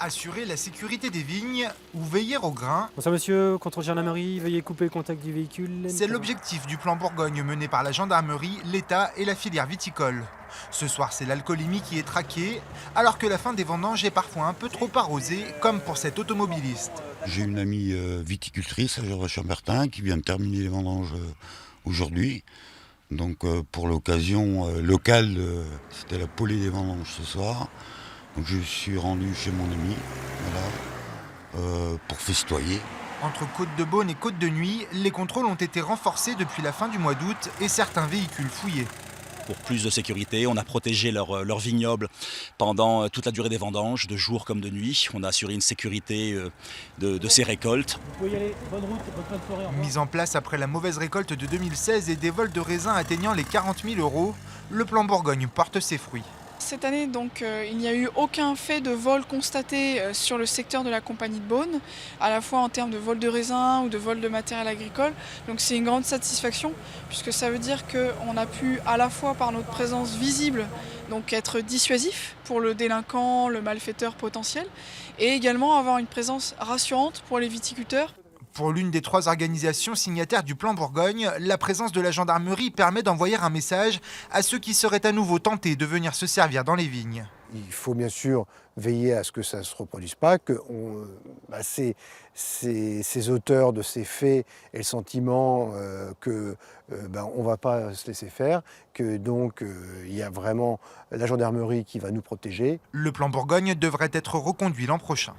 Assurer la sécurité des vignes ou veiller au grain, Bonsoir monsieur, contrôle gendarmerie, veuillez couper le contact du véhicule. c'est l'objectif du plan Bourgogne mené par la gendarmerie, l'État et la filière viticole. Ce soir, c'est l'alcoolémie qui est traquée, alors que la fin des vendanges est parfois un peu trop arrosée, comme pour cet automobiliste. J'ai une amie viticultrice à Gervais-Chambertin qui vient de terminer les vendanges aujourd'hui. Donc pour l'occasion locale, c'était la polée des vendanges ce soir. Donc je suis rendu chez mon ami pour festoyer. Entre Côte-de-Beaune et Côte-de-Nuit, les contrôles ont été renforcés depuis la fin du mois d'août et certains véhicules fouillés. Pour plus de sécurité, on a protégé leur vignoble pendant toute la durée des vendanges, de jour comme de nuit. On a assuré une sécurité de ces récoltes. Vous pouvez y aller, bonne route, bonne soirée. Mise en place après la mauvaise récolte de 2016 et des vols de raisins atteignant les 40 000 €, le plan Bourgogne porte ses fruits. Cette année, donc, il n'y a eu aucun fait de vol constaté sur le secteur de la Compagnie de Beaune, à la fois en termes de vol de raisins ou de vol de matériel agricole. Donc c'est une grande satisfaction, puisque ça veut dire qu'on a pu, à la fois par notre présence visible, donc être dissuasif pour le délinquant, le malfaiteur potentiel, et également avoir une présence rassurante pour les viticulteurs. Pour l'une des 3 organisations signataires du plan Bourgogne, la présence de la gendarmerie permet d'envoyer un message à ceux qui seraient à nouveau tentés de venir se servir dans les vignes. Il faut bien sûr veiller à ce que ça ne se reproduise pas, que ces auteurs de ces faits aient le sentiment qu'on ne va pas se laisser faire, que donc il y a vraiment la gendarmerie qui va nous protéger. Le plan Bourgogne devrait être reconduit l'an prochain.